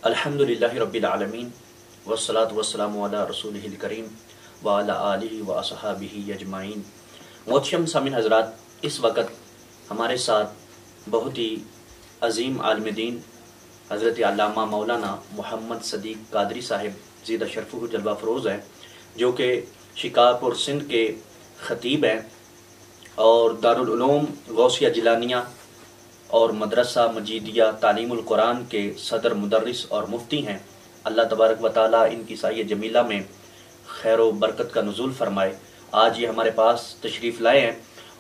الحمدللہ رب العالمین والصلاة والسلام علی رسولہ الکریم وعلی آلہ واصحابہ اجمعین۔ محترم سامعین حضرات، اس وقت ہمارے ساتھ بہت ہی عظیم عالم دین حضرت علامہ مولانا محمد صدیق قادری صاحب زیدہ شرفہ جلوہ فروز ہیں، جو کہ شکارپور سندھ کے خطیب ہیں اور دارالعلوم غوثیہ جیلانیہ اور مدرسہ مجیدیہ تعلیم القرآن کے صدر مدرس اور مفتی ہیں۔ اللہ تبارک و تعالیٰ ان کی سایہ جمیلہ میں خیر و برکت کا نزول فرمائے۔ آج یہ ہمارے پاس تشریف لائے ہیں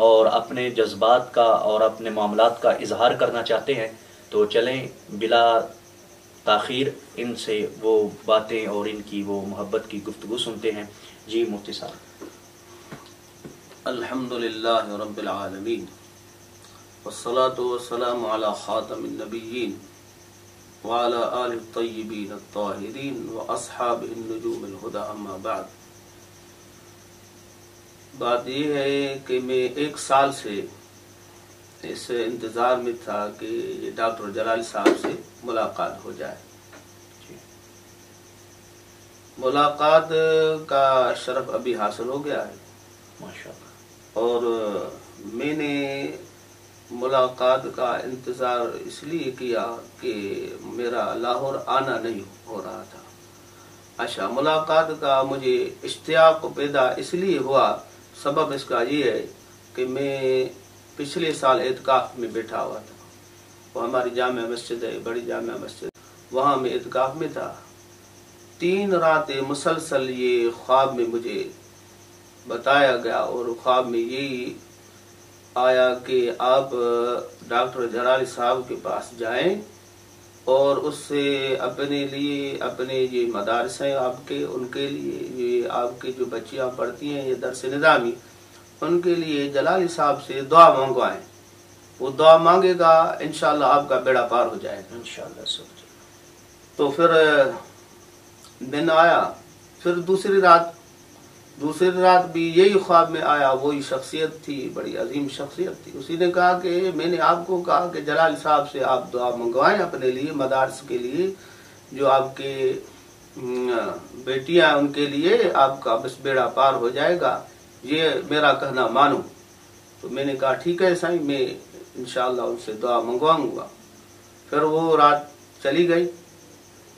اور اپنے جذبات کا اور اپنے معاملات کا اظہار کرنا چاہتے ہیں، تو چلیں بلا تاخیر ان سے وہ باتیں اور ان کی وہ محبت کی گفتگو سنتے ہیں۔ جی مفتی صاحب۔ الحمدللہ رب العالمین والصلاة والسلام علی خاتم النبیین وعلی آلہ الطیبین الطاہرین واصحاب النجوم الہدی، اما بعد۔ بات یہ ہے کہ میں ایک سال سے اس انتظار میں تھا کہ ڈاکٹر جلال صاحب سے ملاقات ہو جائے۔ ملاقات کا شرف ابھی حاصل ہو گیا ہے ماشاءاللہ، اور میں نے ملاقات کا انتظار اس لیے کیا کہ میرا لاہور آنا نہیں ہو رہا تھا۔ اچھا، ملاقات کا مجھے اشتیاق پیدا اس لیے ہوا، سبب اس کا یہ ہے کہ میں پچھلے سال اعتکاف میں بیٹھا ہوا تھا۔ وہ ہماری جامع مسجد ہے، بڑی جامع مسجد، وہاں میں اعتکاف میں تھا۔ 3 راتیں مسلسل یہ خواب میں مجھے بتایا گیا، اور خواب میں یہی آیا کہ آپ ڈاکٹر جلال صاحب کے پاس جائیں اور اس سے اپنے لیے، اپنے یہ مدارس ہیں آپ کے، ان کے لیے یہ آپ کی جو بچیاں پڑھتی ہیں یہ درس نظامی، ان کے لیے جلالی صاحب سے دعا منگوائیں۔ وہ دعا مانگے گا، انشاءاللہ آپ کا بیڑا پار ہو جائے گا انشاءاللہ۔ تو پھر دن آیا، پھر دوسری رات بھی یہی خواب میں آیا، وہی شخصیت تھی، بڑی عظیم شخصیت تھی۔ اسی نے کہا کہ میں نے آپ کو کہا کہ جلال صاحب سے آپ دعا منگوائیں اپنے لیے، مدارس کے لیے، جو آپ کے بیٹیاں ان کے لیے آپ کا بس بیڑا پار ہو جائے گا، یہ میرا کہنا مانو۔ تو میں نے کہا ٹھیک ہے سائیں، میں انشاءاللہ ان سے دعا منگواؤں گا۔ پھر وہ رات چلی گئی،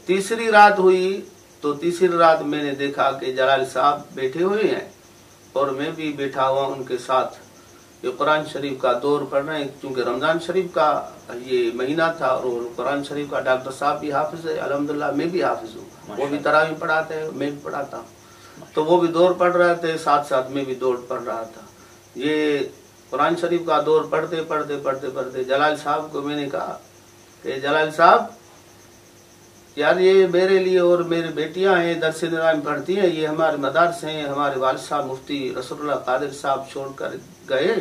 تیسری رات ہوئی، تو تیسری رات میں نے دیکھا کہ جلال صاحب بیٹھے ہوئے ہیں اور میں بھی بیٹھا ہوا ان کے ساتھ۔ یہ قرآن شریف کا دور پڑھ رہے ہیں، چونکہ رمضان شریف کا یہ مہینہ تھا، اور قرآن شریف کا ڈاکٹر صاحب بھی حافظ ہے، الحمدللہ میں بھی حافظ ہوں، وہ بھی تراویح پڑھاتے ہیں، میں بھی پڑھاتا ہوں، تو وہ بھی دور پڑھ رہے تھے، ساتھ ساتھ میں بھی دور پڑھ رہا تھا۔ یہ قرآن شریف کا دور پڑھتے جلال صاحب کو میں نے کہا کہ جلال صاحب یار، یہ میرے لیے اور میری بیٹیاں ہیں، درس نظام پڑھتی ہیں، یہ ہمارے مدارس ہیں، ہمارے والد صاحب مفتی رسول اللہ قادر صاحب چھوڑ کر گئے،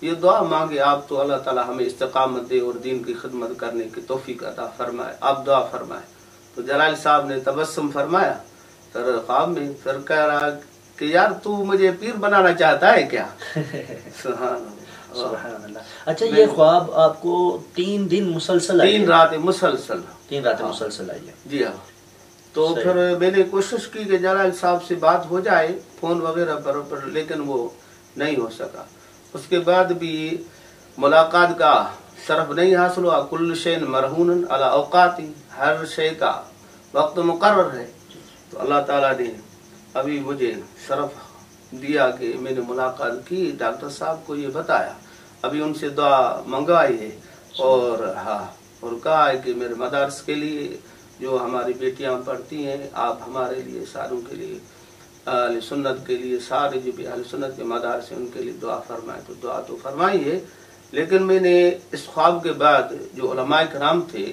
یہ دعا مانگے آپ تو اللہ تعالی ہمیں استقامت دے اور دین کی خدمت کرنے کی توفیق عطا فرمائے، آپ دعا فرمائے۔ تو جلال صاحب نے تبسم فرمایا، پھر خواب میں پھر کہہ رہا کہ یار تو مجھے پیر بنانا چاہتا ہے کیا؟ سبحان اللہ، سبحان اللہ۔ اچھا، یہ خواب آپ کو 3 دن مسلسل آئی؟ 3 راتیں مسلسل 3 راتیں مسلسل آئی ہے؟ جی ہاں۔ تو پھر میں نے کوشش کی کہ جلال صاحب سے بات ہو جائے فون وغیرہ پر، لیکن وہ نہیں ہو سکا۔ اس کے بعد بھی ملاقات کا شرف نہیں حاصل ہوا۔ کل شین مرہون علی اوقاتی، ہر شے کا وقت مقرر ہے۔ تو اللہ تعالیٰ نے ابھی مجھے شرف دیا کہ میں نے ملاقات کی، ڈاکٹر صاحب کو یہ بتایا، ابھی ان سے دعا منگوائی ہے، اور اور کہا ہے کہ میرے مدارس کے لیے جو ہماری بیٹیاں پڑھتی ہیں، آپ ہمارے لیے ساروں کے لیے، اہل سنت کے لیے، سارے جو بھی اہل سنت کے مدارس ہیں ان کے لیے دعا فرمائے۔ تو دعا تو فرمائی ہے، لیکن میں نے اس خواب کے بعد جو علماء کرام تھے،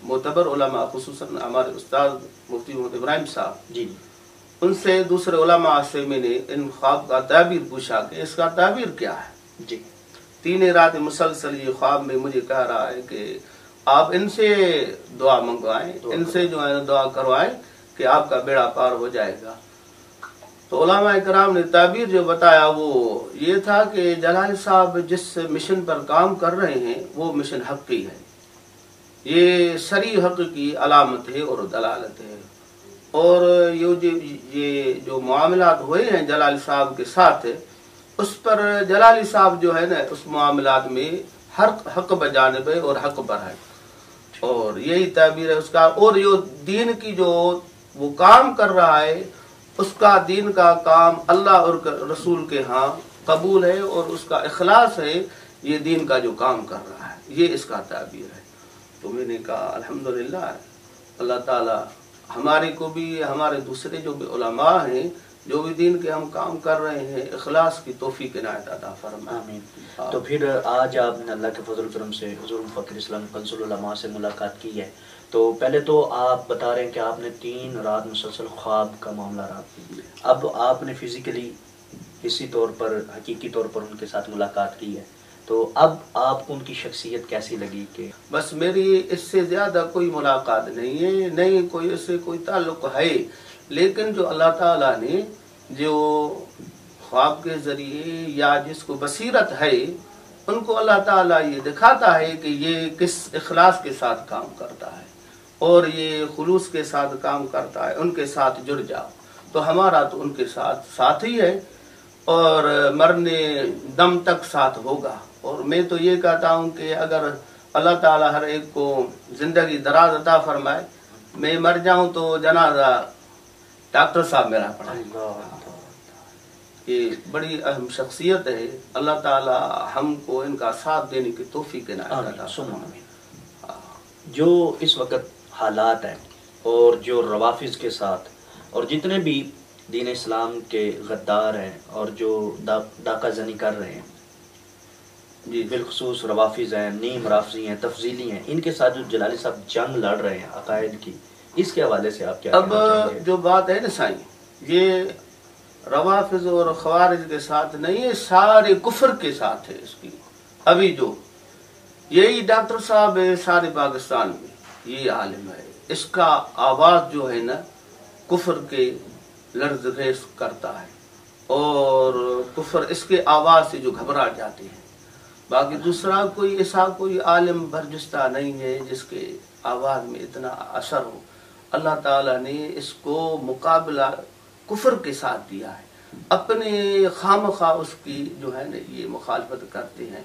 معتبر علماء، خصوصاً ہمارے استاد مفتی محمد ابراہیم صاحب، ان سے، دوسرے علماء سے میں نے ان خواب کا تعبیر پوچھا کہ اس کا تعبیر کیا ہے۔ 3 رات مسلسل یہ خواب میں مجھے کہہ رہا ہے کہ آپ ان سے دعا منگوائیں، ان سے جو ہے دعا کروائیں کہ آپ کا بیڑا پار ہو جائے گا۔ تو علماء کرام نے تعبیر جو بتایا وہ یہ تھا کہ جلال صاحب جس مشن پر کام کر رہے ہیں وہ مشن حقی ہے، یہ سری حق کی علامت ہے اور دلالت ہے. اور یہ جو معاملات ہوئے ہیں جلالی صاحب کے ساتھ، اس پر جلالی صاحب جو ہے نا اس معاملات میں حق بجانب ہے اور حق پر ہے، اور یہی تعبیر ہے اس کا. اور جو دین کی جو وہ کام کر رہا ہے، اس کا دین کا کام اللہ اور رسول کے ہاں قبول ہے، اور اس کا اخلاص ہے یہ دین کا جو کام کر رہا ہے، یہ اس کا تعبیر ہے. تو میں نے کہا الحمدللہ اللہ تعالی ہمارے کو بھی، ہمارے دوسرے جو بھی علماء ہیں جو بھی دین کے ہم کام کر رہے ہیں، اخلاص کی توفیق عنایت عطا فرمائے. آمین. تو پھر آج آپ نے اللہ کے فضل و کرم سے حضور مفکر اسلام کنز العلماء سے ملاقات کی ہے. تو پہلے تو آپ بتا رہے ہیں کہ آپ نے 3 رات مسلسل خواب کا معاملہ رہا. اب آپ نے فزیکلی حصی طور پر، حقیقی طور پر ان کے ساتھ ملاقات کی ہے، تو اب آپ کو ان کی شخصیت کیسی لگی؟ کہ بس میری اس سے زیادہ کوئی ملاقات نہیں ہے، نہیں کوئی اس سے کوئی تعلق ہے، لیکن جو اللہ تعالیٰ نے جو خواب کے ذریعے یا جس کو بصیرت ہے ان کو اللہ تعالیٰ یہ دکھاتا ہے کہ یہ کس اخلاص کے ساتھ کام کرتا ہے اور یہ خلوص کے ساتھ کام کرتا ہے، ان کے ساتھ جڑ جاؤ. تو ہمارا تو ان کے ساتھ ساتھی ہے اور مرنے دم تک ساتھ ہوگا. اور میں تو یہ کہتا ہوں کہ اگر اللہ تعالیٰ ہر ایک کو زندگی دراز عطا فرمائے، میں مر جاؤں تو جنازہ ڈاکٹر صاحب میرا پڑھائیں. یہ بڑی اہم شخصیت ہے. اللہ تعالیٰ ہم کو ان کا ساتھ دینے کی توفیق عنایت عطا فرمائے. جو اس وقت حالات ہیں اور جو روافظ کے ساتھ اور جتنے بھی دین اسلام کے غدار ہیں اور جو ڈاکہ زنی کر رہے ہیں، جی بالخصوص روافظ ہیں، نیم رافضی ہیں، تفضیلی ہیں، ان کے ساتھ جو جلالی صاحب جنگ لڑ رہے ہیں عقائد کی، اس کے حوالے سے آپ کیا اب جو بات ہے نا سائیں، یہ روافظ اور خوارج کے ساتھ نہیں ہے، سارے کفر کے ساتھ ہے اس کی. ابھی جو یہی ڈاکٹر صاحب ہے سارے پاکستان میں، یہ عالم ہے، اس کا آواز جو ہے نا کفر کے لرز خیز کرتا ہے، اور کفر اس کے آواز سے جو گھبرا جاتے ہیں. باقی دوسرا کوئی ایسا کوئی عالم برجستہ نہیں ہے جس کے آواز میں اتنا اثر ہو. اللہ تعالیٰ نے اس کو مقابلہ کفر کے ساتھ دیا ہے. اپنے خامخواہ اس کی جو ہے نا یہ مخالفت کرتے ہیں.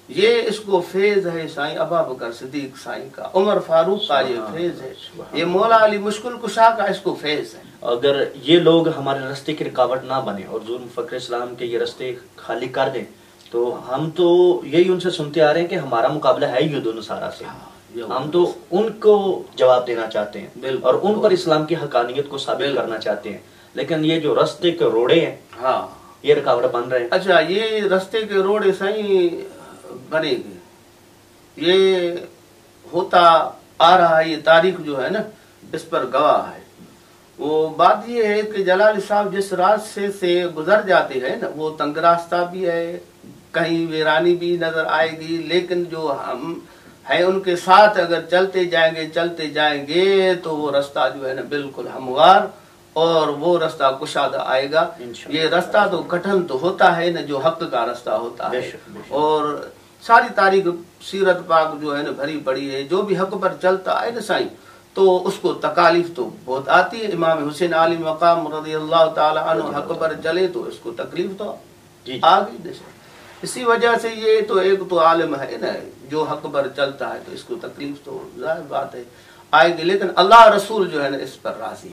یہ اس کو فیض ہے سائیں ابا بکر صدیق سائیں کا، عمر فاروق کا یہ فیض ہے، یہ مولا علی مشکل کشا کا اس کو فیض ہے. اگر یہ لوگ ہمارے رستے کی رکاوٹ نہ بنے اور حضور مفکر اسلام کے یہ رستے خالی کر دیں، تو ہم تو یہی ان سے سنتے آ رہے ہیں کہ ہمارا مقابلہ ہے یہود و نصارہ سے. ہم تو ان کو جواب دینا چاہتے ہیں اور ان پر اسلام کی حقانیت کو ثابت کرنا چاہتے ہیں، لیکن یہ جو رستے کے روڑے ہیں ہاں یہ رکاوٹ بن رہے ہیں. اچھا یہ رستے کے روڑے سائیں بنے گے، یہ ہوتا آ رہا ہے، یہ تاریخ جو ہے نا اس پر گواہ ہے. وہ بات یہ ہے کہ جلالی صاحب جس راستے سے گزر جاتے ہیں نا وہ تنگ راستہ بھی ہے، کہیں ویرانی بھی نظر آئے گی، لیکن جو ہم ہیں ان کے ساتھ اگر چلتے جائیں گے تو وہ رستہ جو ہے نا بالکل ہموار اور وہ رستہ کشادہ آئے گا. یہ رستہ تو کٹھن تو ہوتا ہے نا جو حق کا رستہ ہوتا ہے، اور ساری تاریخ سیرت پاک جو ہے نا بھری پڑی ہے. جو بھی حق پر چلتا ہے نا سائیں تو اس کو تکالیف تو بہت آتی ہے. امام حسین علی مقام رضی اللہ تعالی عنہ حق پر چلے تو اس کو تکلیف تو آ گئی. اسی وجہ سے یہ تو ایک تو عالم ہے نا جو حق پر چلتا ہے تو اس کو تکلیف تو ظاہر بات ہے آئے گی، لیکن اللہ رسول جو ہے نا اس پر راضی